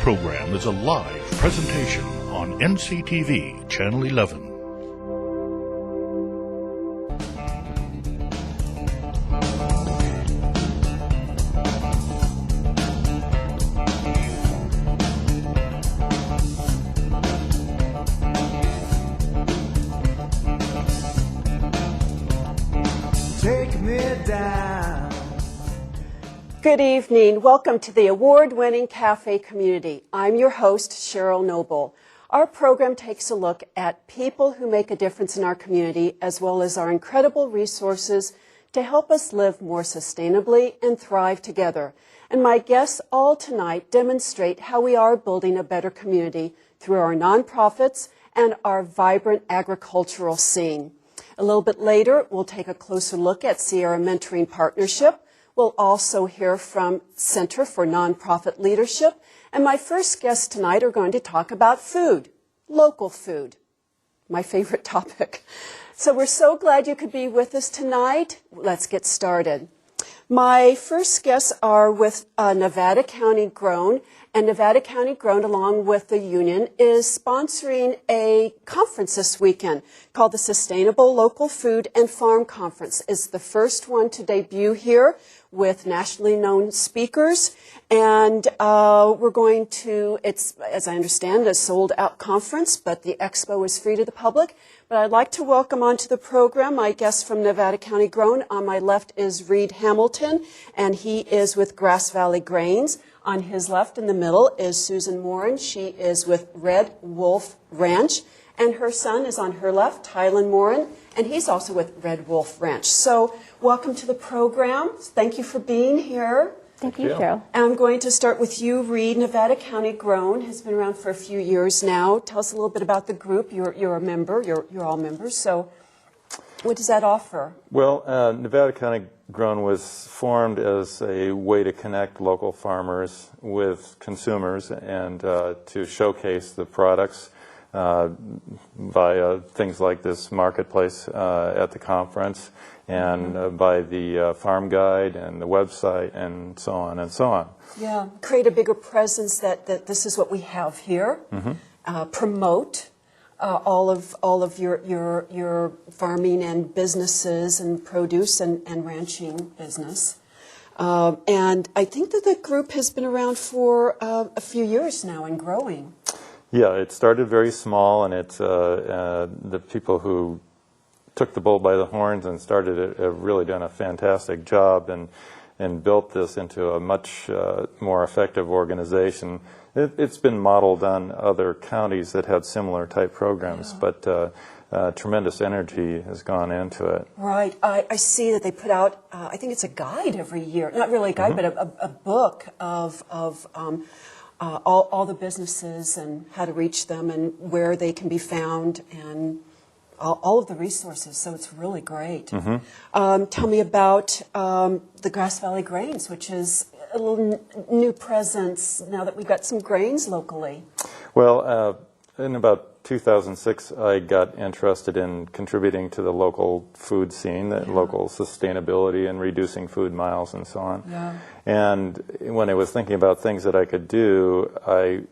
program is a live presentation on NCTV Channel 11. Take me down. Good evening. Welcome to the award-winning Cafe Community. I'm your host, Cheryl Noble. Our program takes a look at people who make a difference in our community, as well as our incredible resources to help us live more sustainably and thrive together. And my guests all tonight demonstrate how we are building a better community through our nonprofits and our vibrant agricultural scene. A little bit later, we'll take a closer look at Sierra Mentoring Partnership. We'll also hear from Center for Nonprofit Leadership. And my first guests tonight are going to talk about food, local food, my favorite topic. So we're so glad you could be with us tonight. Let's get started. My first guests are with Nevada County Grown, and Nevada County Grown, along with the union, is sponsoring a conference this weekend called the Sustainable Local Food and Farm Conference. It's the first one to debut here with nationally known speakers, and we're going to, it's, as I understand, a sold-out conference, but the expo is free to the public. But I'd like to welcome onto the program my guest from Nevada County Grown. On my left is Reed Hamilton, and he is with Grass Valley Grains. On his left in the middle is Susan Morin. She is with Red Wolf Ranch. And her son is on her left, Tylen Morin, and he's also with Red Wolf Ranch. So welcome to the program. Thank you for being here. Thank you, Carol. And I'm going to start with you, Reed. Nevada County Grown has been around for a few years now. Tell us a little bit about the group. You're a member. You're all members. So what does that offer? Well, Nevada County Grown was formed as a way to connect local farmers with consumers and to showcase the products via things like this marketplace at the conference and by the farm guide and the website and so on and so on. Yeah, create a bigger presence that this is what we have here. Promote all of your farming and businesses and produce and ranching business. And I think that the group has been around for a few years now and growing. Yeah, it started very small, and it's the people who took the bull by the horns and started it have really done a fantastic job and built this into a much more effective organization. It's been modeled on other counties that had similar type programs, but tremendous energy has gone into it. Right. I see that they put out, I think it's a guide every year. Not really a guide, but a book of all the businesses and how to reach them and where they can be found and all of the resources. So it's really great. Tell me about the Grass Valley Grains, which is a little new presence now that we've got some grains locally. Well, in about 2006, I got interested in contributing to the local food scene, the local sustainability and reducing food miles and so on. Yeah. And when I was thinking about things that I could do, I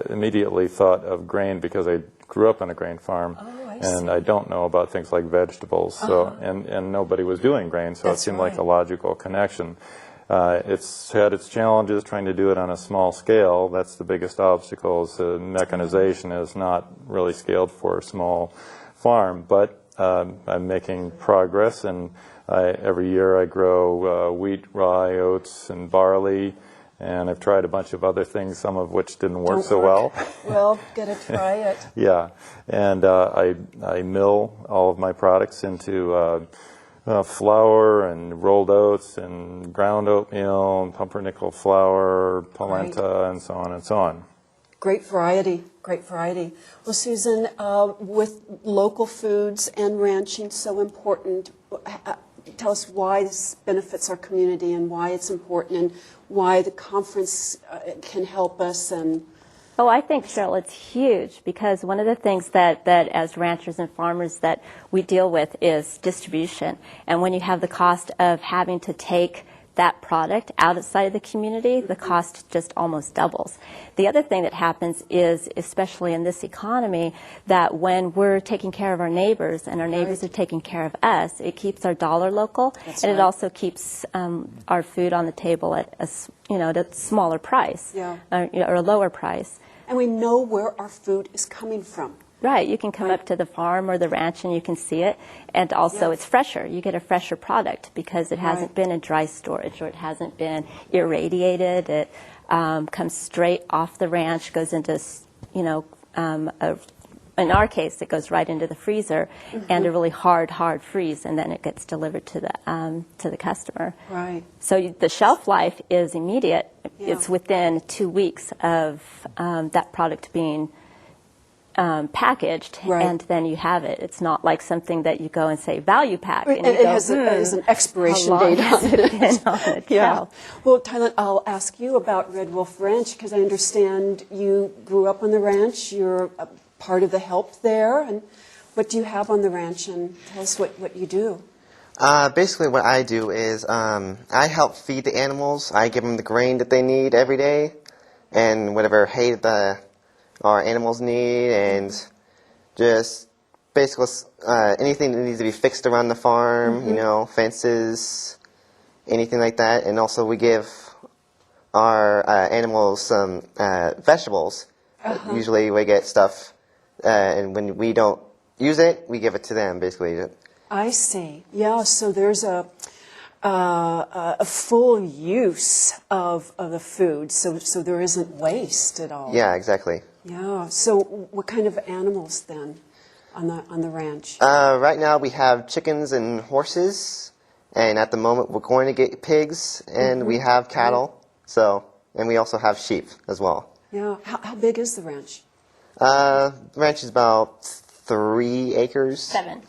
immediately thought of grain because I grew up on a grain farm. And I don't know about things like vegetables, so and nobody was doing grain, so it seemed like a logical connection. It's had its challenges trying to do it on a small scale. That's the biggest obstacle. Is the mechanization is not really scaled for a small farm, but I'm making progress, and every year I grow wheat, rye, oats, and barley. And I've tried a bunch of other things, some of which didn't work so well. Well, gotta try it. Yeah, and I mill all of my products into flour and rolled oats and ground oatmeal and pumpernickel flour, polenta, and so on and so on. Great variety, great variety. Well, Susan, with local foods and ranching so important, tell us why this benefits our community and why it's important and why the conference can help us. And Oh, I think, Cheryl, it's huge because one of the things that as ranchers and farmers that we deal with is distribution. And when you have the cost of having to take that product outside of the community, the cost just almost doubles. The other thing that happens is, especially in this economy, that when we're taking care of our neighbors and our neighbors are taking care of us, it keeps our dollar local, and it also keeps our food on the table at a at a smaller price, or a lower price. And we know where our food is coming from. Right, you can come up to the farm or the ranch and you can see it, and also it's fresher. You get a fresher product because it hasn't been in dry storage or it hasn't been irradiated. It comes straight off the ranch, goes into, in our case, it goes right into the freezer and a really hard freeze, and then it gets delivered to the customer. Right. So the shelf life is immediate. It's within 2 weeks of that product being packaged, and then you have it. It's not like something that you go and say value pack. And it has an expiration date on it. Yeah. Well, Tylen, I'll ask you about Red Wolf Ranch, because I understand you grew up on the ranch. You're a part of the help there. And what do you have on the ranch? And tell us what you do. Basically what I do is I help feed the animals. I give them the grain that they need every day and whatever hay our animals need, and just basically anything that needs to be fixed around the farm, fences, anything like that. And also we give our animals some vegetables. Usually we get stuff, and when we don't use it, we give it to them, basically. I see. Yeah, so there's a full use of the food, so there isn't waste at all. Yeah, exactly. Yeah. So what kind of animals then on the ranch? Right now we have chickens and horses, and at the moment we're going to get pigs, and we have cattle. So, and we also have sheep as well. Yeah. How big is the ranch? The ranch is about 3 acres. 7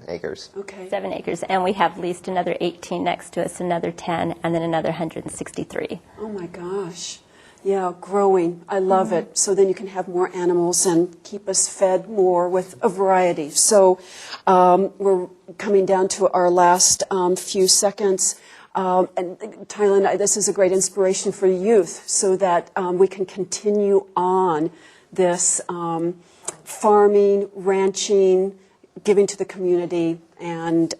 acres. Okay. 7 acres, and we have leased another 18 next to us, another 10, and then another 163. Oh my gosh. Yeah, growing. I love it. So then you can have more animals and keep us fed more with a variety. So we're coming down to our last few seconds. And Tylen, this is a great inspiration for youth so that we can continue on this farming, ranching, giving to the community. And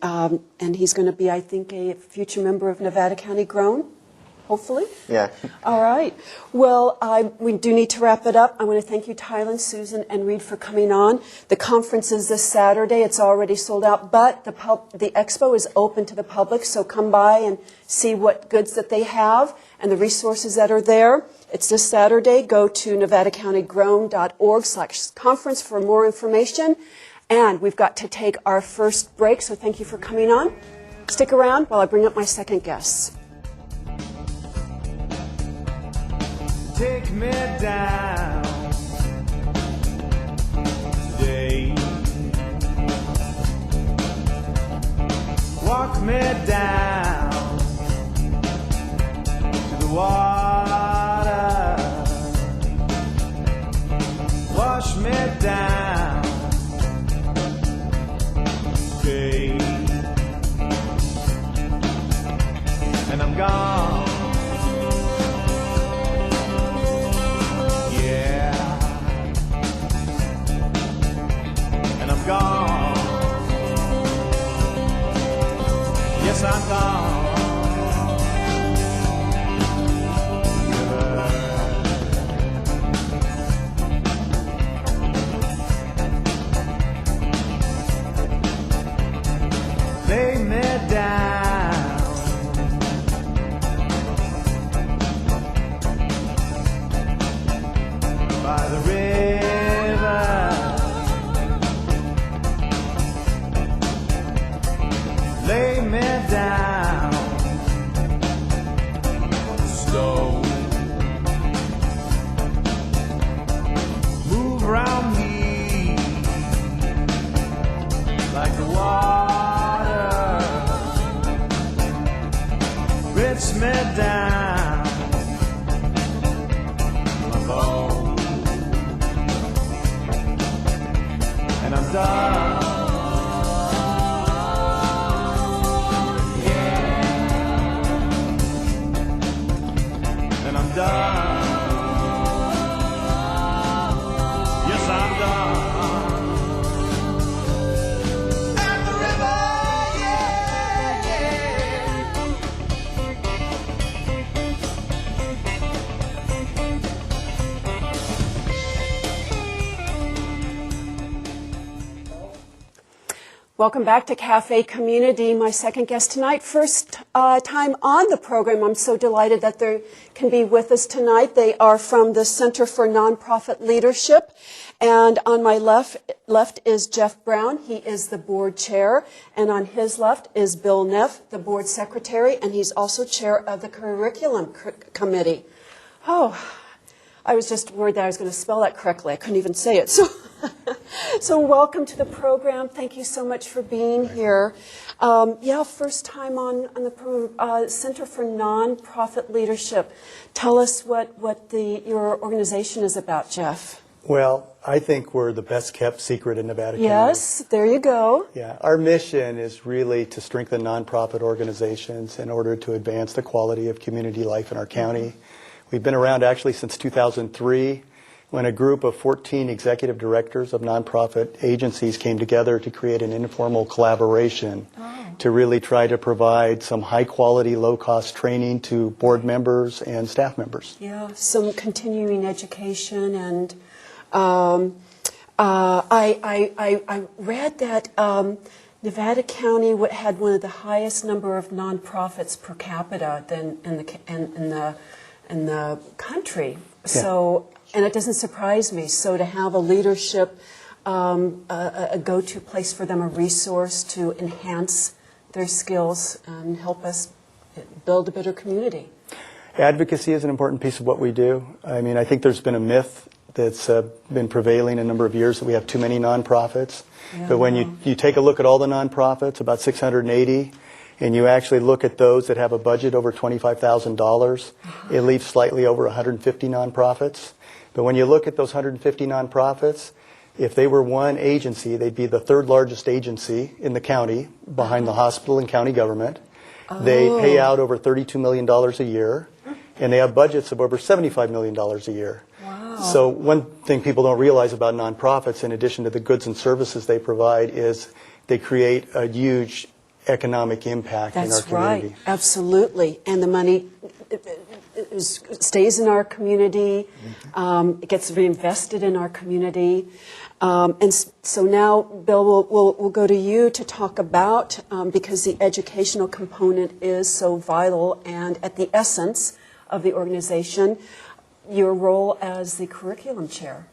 he's going to be, I think, a future member of Nevada County Grown. Hopefully. Yeah. All right. Well, we do need to wrap it up. I want to thank you, Tylen, Susan, and Reed for coming on. The conference is this Saturday. It's already sold out, but the expo is open to the public, so come by and see what goods that they have and the resources that are there. It's this Saturday. Go to nevadacountygrown.org/conference for more information. And we've got to take our first break, so thank you for coming on. Stick around while I bring up my second guest. Take me down today. Walk me down to the water. Wash me down today. And I'm gone. Gone. Yes, I'm gone. Lay me down by the river. Lay me down slow. Move around me like the water. Rinse me down my bones. And I'm done. Welcome back to Cafe Community. My second guest tonight, first time on the program. I'm so delighted that they can be with us tonight. They are from the Center for Nonprofit Leadership. And on my left is Jeff Brown. He is the board chair. And on his left is Bill Neff, the board secretary. And he's also chair of the curriculum committee. Oh, I was just worried that I was going to spell that correctly. I couldn't even say it. So welcome to the program. Thank you so much for being here. First time on the program, Center for Nonprofit Leadership. Tell us what your organization is about, Jeff. Well, I think we're the best kept secret in Nevada County. Yes, there you go. Yeah, our mission is really to strengthen nonprofit organizations in order to advance the quality of community life in our county. We've been around actually since 2003, when a group of 14 executive directors of nonprofit agencies came together to create an informal collaboration to really try to provide some high-quality, low-cost training to board members and staff members. Yeah, some continuing education, and I read that Nevada County had one of the highest number of nonprofits per capita than in the country. So. And it doesn't surprise me. So to have a leadership, a go-to place for them, a resource to enhance their skills and help us build a better community. Advocacy is an important piece of what we do. I mean, I think there's been a myth that's been prevailing a number of years that we have too many nonprofits. Yeah. But when you take a look at all the nonprofits, about 680, and you actually look at those that have a budget over $25,000, it leaves slightly over 150 nonprofits. But when you look at those 150 nonprofits, if they were one agency, they'd be the third largest agency in the county, behind the hospital and county government. They pay out over $32 million a year, and they have budgets of over $75 million a year. Wow. So one thing people don't realize about nonprofits, in addition to the goods and services they provide, is they create a huge economic impact in our community. That's right, absolutely. And the money stays in our community, it gets reinvested in our community. And so now, Bill, we'll go to you to talk about, because the educational component is so vital and at the essence of the organization, your role as the curriculum chair.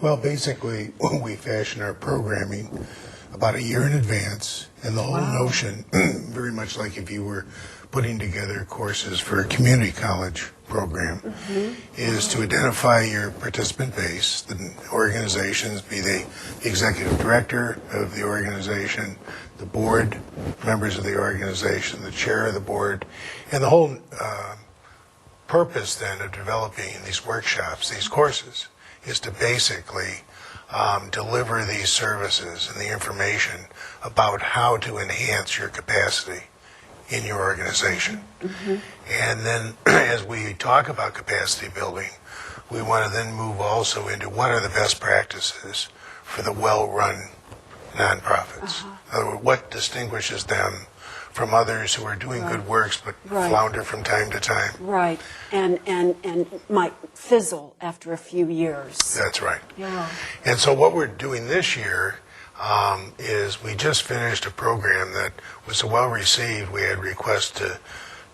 Well, basically, we fashion our programming about a year in advance, and the whole notion, very much like if you were putting together courses for a community college program, is to identify your participant base, the organizations, be they the executive director of the organization, the board members of the organization, the chair of the board, and the whole purpose then of developing these workshops, these courses, is to basically deliver these services and the information about how to enhance your capacity in your organization. And then as we talk about capacity building, we want to then move also into what are the best practices for the well-run nonprofits. In other words, what distinguishes them from others who are doing good works but flounder from time to time. Right, and might fizzle after a few years. That's right. Yeah. And so what we're doing this year is we just finished a program that was so well received, we had requests to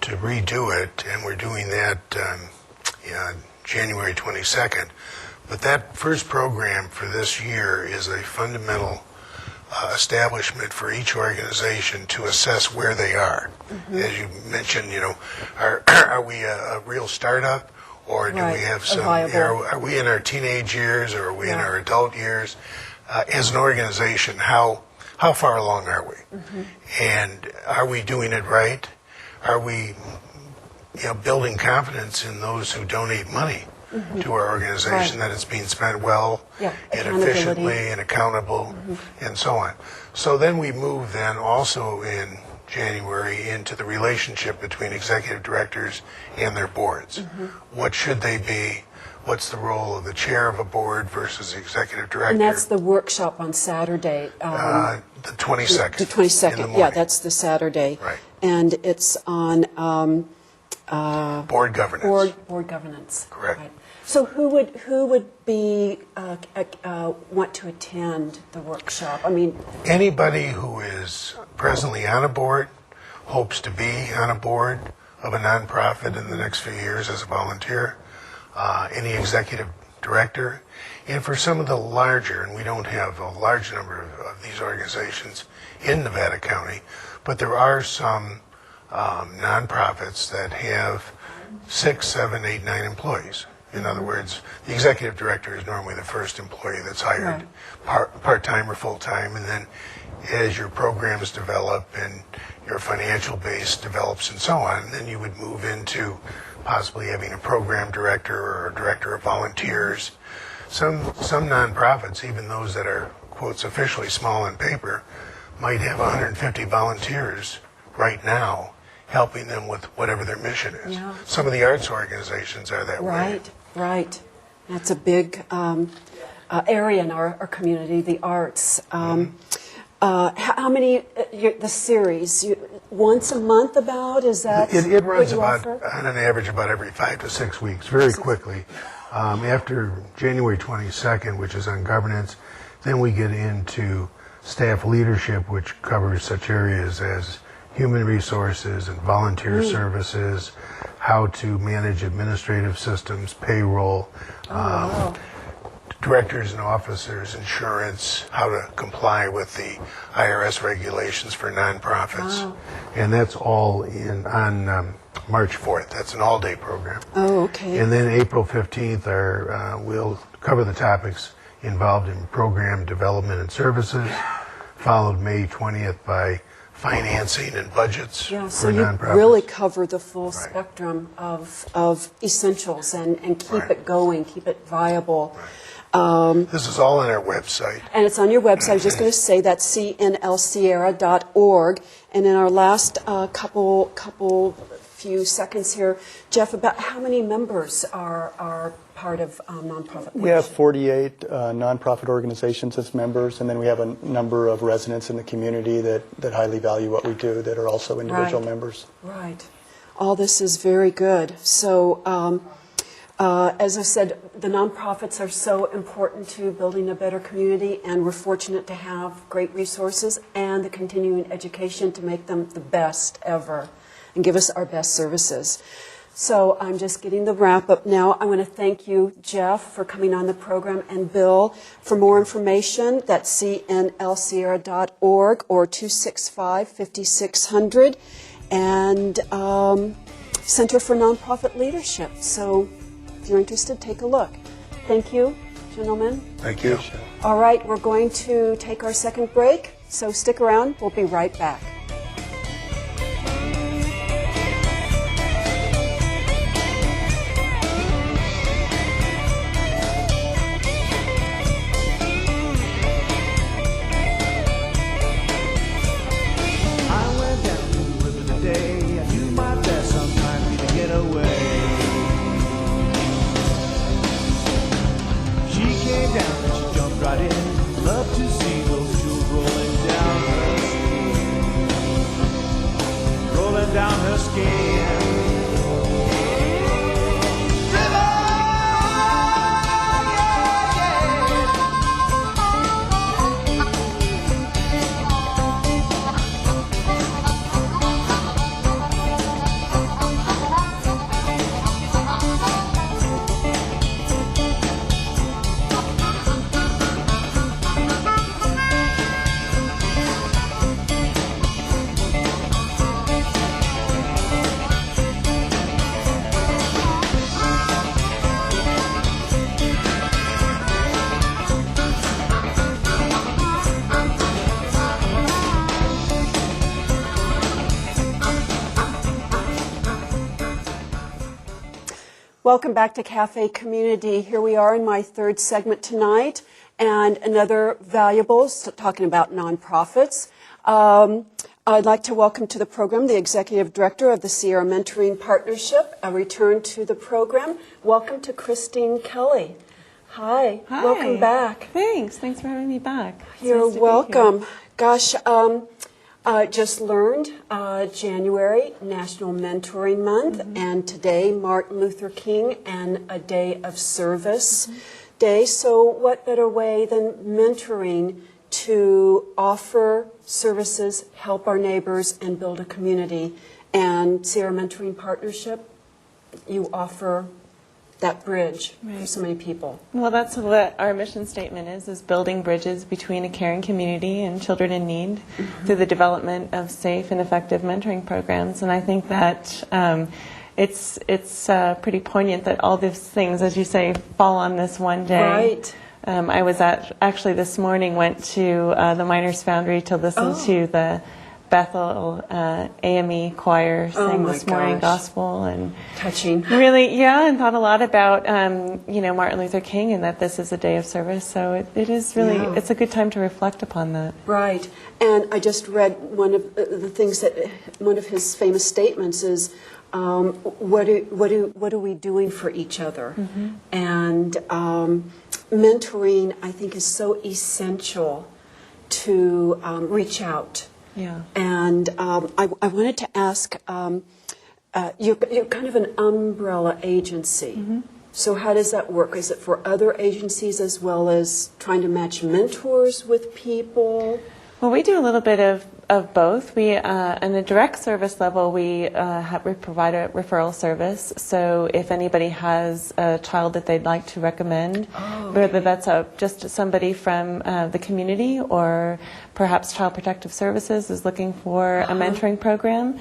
redo it, and we're doing that January 22nd. But that first program for this year is a fundamental establishment for each organization to assess where they are. As you mentioned, are we a real startup, or do we have some? Are we in our teenage years, or are we in our adult years? As an organization, how far along are we? And are we doing it right? Are we, building confidence in those who donate money to our organization, that it's being spent well and efficiently and accountable and so on. So then we move then also in January into the relationship between executive directors and their boards. What should they be? What's the role of the chair of a board versus the executive director? And that's the workshop on Saturday. The 22nd. The 22nd, yeah, that's the Saturday. Right. And it's on board governance. Board governance. Correct. Right. So who would be want to attend the workshop? I mean, Anybody who is presently on a board, hopes to be on a board of a nonprofit in the next few years as a volunteer, any executive director, and for some of the larger, and we don't have a large number of these organizations in Nevada County, but there are some nonprofits that have 6, 7, 8, 9 employees. In other words, the executive director is normally the first employee that's hired, part-time or full-time, and then as your programs develop and your financial base develops and so on, then you would move into possibly having a program director or a director of volunteers. Some nonprofits, even those that are, quotes, officially small on paper, might have 150 volunteers right now helping them with whatever their mission is. Yeah. Some of the arts organizations are that way. Right. That's a big area in our community, the arts. How many, the series, once a month about, is that It runs what you about, offer? on an average, about every 5 to 6 weeks, very quickly. After January 22nd, which is on governance, then we get into staff leadership, which covers such areas as human resources and volunteer services, how to manage administrative systems, payroll, directors and officers, insurance, how to comply with the IRS regulations for nonprofits. Wow. And that's all on March 4th. That's an all-day program. Oh, okay. And then April 15th, we'll cover the topics involved in program development and services, followed May 20th by financing and budgets Yeah, for so you nonprofits. really cover the full spectrum of essentials and keep it going, keep it viable. This is all on our website. And it's on your website. I was just going to say that's cnlsierra.org. And in our last few seconds here, Jeff, about how many members are part of nonprofit? We have 48 nonprofit organizations as members, and then we have a number of residents in the community that highly value what we do that are also individual members. Right. All this is very good. So, as I said, the nonprofits are so important to building a better community, and we're fortunate to have great resources and the continuing education to make them the best ever and give us our best services. So I'm just getting the wrap up now. I want to thank you, Jeff, for coming on the program, and Bill. For more information, that's cnlsierra.org or 265-5600 and Center for Nonprofit Leadership. So if you're interested, take a look. Thank you, gentlemen. Thank you. All right, we're going to take our second break, so stick around. We'll be right back. Down her skin. Welcome back to Cafe Community. Here we are in my third segment tonight, and another valuables, talking about nonprofits. I'd like to welcome to the program the Executive Director of the Sierra Mentoring Partnership, a return to the program. Welcome to Christine Kelly. Hi. Welcome back. Thanks for having me back. It's You're nice to be welcome. Gosh, Just learned January, National Mentoring Month, and today Martin Luther King and a Day of Service Day. So what better way than mentoring to offer services, help our neighbors, and build a community? And Sierra Mentoring Partnership, you offer that bridge for so many people. Well, that's what our mission statement is building bridges between a caring community and children in need through the development of safe and effective mentoring programs. And I think that it's pretty poignant that all these things, as you say, fall on this one day. Right. I was actually this morning went to the Miners Foundry to listen to the Bethel AME choir sing this morning gospel, and touching. Really, yeah, and thought a lot about Martin Luther King and that this is a day of service. So it is really it's a good time to reflect upon that. Right, and I just read one of the things that one of his famous statements is, what are we doing for each other? And mentoring, I think, is so essential to reach out. Yeah. And I wanted to ask, you're kind of an umbrella agency. So how does that work? Is it for other agencies as well as trying to match mentors with people? Well, we do a little bit of both. We, on a direct service level, we provide a referral service. So if anybody has a child that they'd like to recommend, whether that's just somebody from the community or perhaps Child Protective Services is looking for a mentoring program,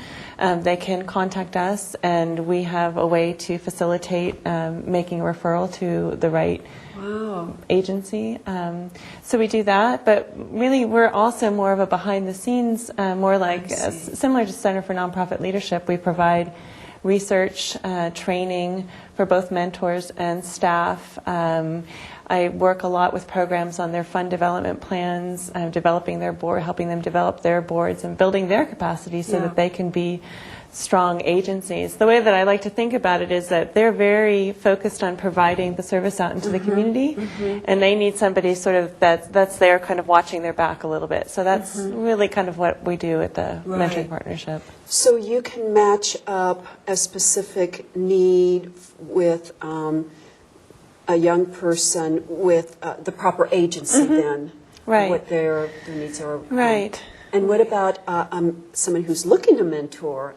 they can contact us, and we have a way to facilitate making a referral to the right agency. So we do that, but really we're also more of a behind the scenes, more like similar to Center for Nonprofit Leadership. We provide research, training for both mentors and staff. I work a lot with programs on their fund development plans, developing their board, helping them develop their boards and building their capacity so that they can be strong agencies. The way that I like to think about it is that they're very focused on providing the service out into the community, and they need somebody sort of that's there kind of watching their back a little bit. So that's really kind of what we do at the Mentoring Partnership. So you can match up a specific need with a young person with the proper agency then, what their needs are. Right. And what about someone who's looking to mentor?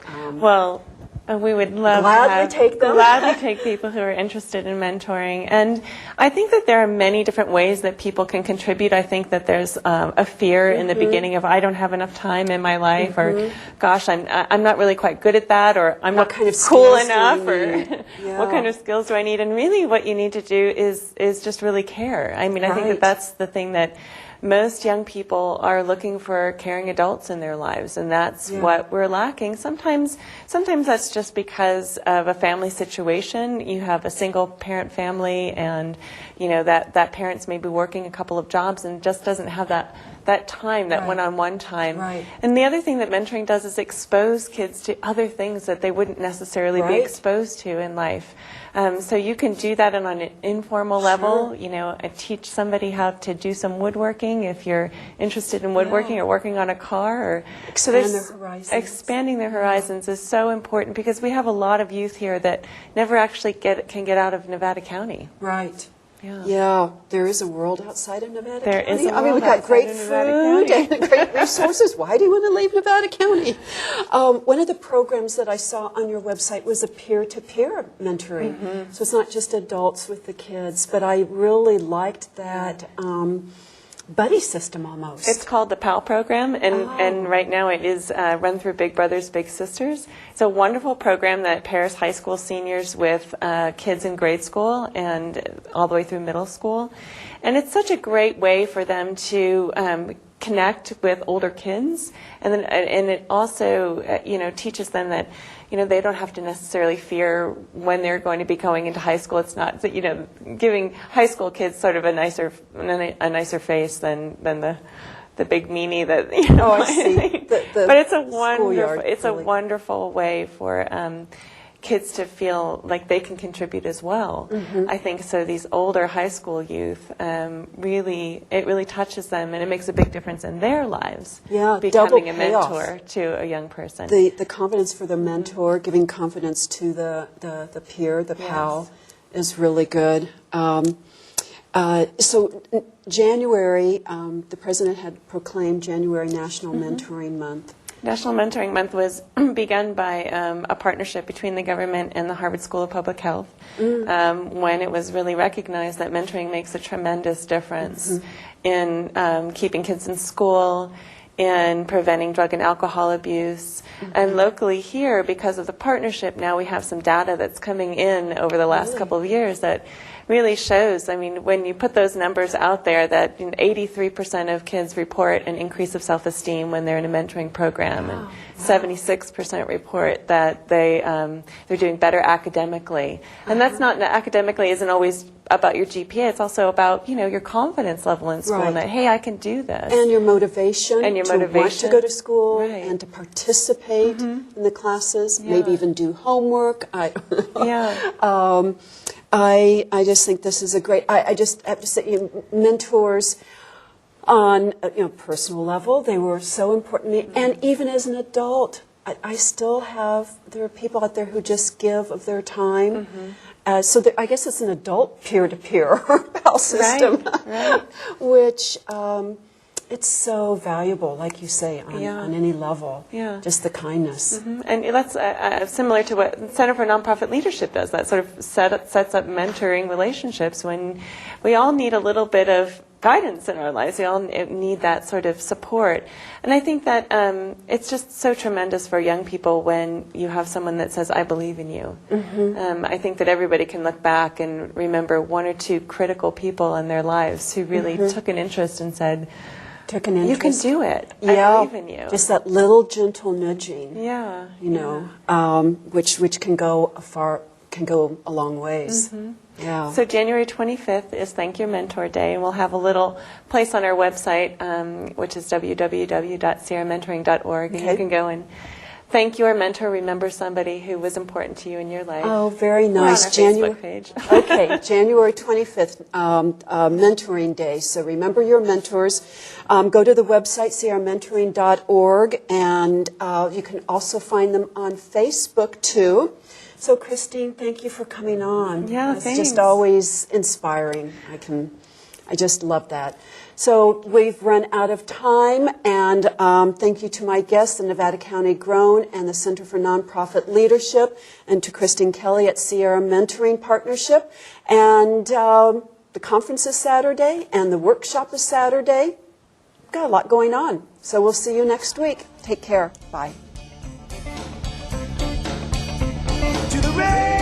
We would love gladly take them. Gladly take people who are interested in mentoring. And I think that there are many different ways that people can contribute. I think that there's a fear in the beginning of I don't have enough time in my life, or gosh, I'm not really quite good at that, or I'm not kind of cool enough, or Yeah. what kind of skills do I need? And really what you need to do is just really care. I mean, I think that that's the thing that most young people are looking for caring adults in their lives, and that's what we're lacking. Sometimes that's just because of a family situation. You have a single parent family, and that parent's maybe working a couple of jobs and just doesn't have that time, that one-on-one time. Right. And the other thing that mentoring does is expose kids to other things that they wouldn't necessarily be exposed to in life. So you can do that on an informal level. And teach somebody how to do some woodworking if you're interested in woodworking or working on a car. Or expand their horizons. Expanding their horizons is so important because we have a lot of youth here that never actually can get out of Nevada County. Right. Yeah. Yeah, there is a world outside of Nevada County. There is a I mean, we've world got great outside of food Nevada and great resources. Why do you want to leave Nevada County? One of the programs that I saw on your website was a peer-to-peer mentoring. So it's not just adults with the kids, but I really liked that buddy system almost. It's called the PAL program, and right now it is run through Big Brothers Big Sisters. It's a wonderful program that pairs high school seniors with kids in grade school and all the way through middle school. And it's such a great way for them to connect with older kids, and it also teaches them that they don't have to necessarily fear when they're going to be going into high school. It's not giving high school kids sort of a nicer face than the big meanie that I see. But it's a schoolyard, wonderful way for kids to feel like they can contribute as well. I think so. These older high school youth, it really touches them, and it makes a big difference in their lives. Yeah, becoming a double payoff. mentor to a young person. The confidence for the mentor, giving confidence to the peer, the pal, is really good. So January, the president had proclaimed January National Mentoring Month. National Mentoring Month was begun by a partnership between the government and the Harvard School of Public Health when it was really recognized that mentoring makes a tremendous difference in keeping kids in school, in preventing drug and alcohol abuse. And locally here, because of the partnership, now we have some data that's coming in over the last couple of years that really shows, I mean, when you put those numbers out there, that 83% of kids report an increase of self-esteem when they're in a mentoring program, and 76% report that they're doing better academically. And that's not, academically isn't always about your GPA, it's also about, your confidence level in school, and that, hey, I can do this. And your motivation, and your to want to go to school, right. and to participate in the classes, maybe even do homework. I just think this is a great, I just have to say, mentors on a personal level, they were so important to me. And even as an adult, I still have, there are people out there who just give of their time. So I guess it's an adult peer-to-peer pal system, right. which it's so valuable, like you say, on any level. Just the kindness. And that's similar to what the Center for Nonprofit Leadership does. That sort of sets up mentoring relationships when we all need a little bit of guidance in our lives. We all need that sort of support. And I think that it's just so tremendous for young people when you have someone that says, I believe in you. I think that everybody can look back and remember one or two critical people in their lives who really took an interest and said, you can do it. I believe in you. Just that little gentle nudging. Which can go a long ways. So January 25th is Thank Your Mentor Day, and we'll have a little place on our website, which is www.sierramentoring.org, and you can go and thank your mentor, remember somebody who was important to you in your life. Oh, very nice. We're on our Facebook page. Okay, January 25th, Mentoring Day. So remember your mentors. Go to the website, sierramentoring.org, and you can also find them on Facebook, too. So, Christine, thank you for coming on. Yeah, it's thanks. just always inspiring. I just love that. So we've run out of time, and thank you to my guests, the Nevada County Grown and the Center for Nonprofit Leadership, and to Christine Kelly at Sierra Mentoring Partnership. And the conference is Saturday, and the workshop is Saturday. We've got a lot going on. So we'll see you next week. Take care. Bye. To the rain.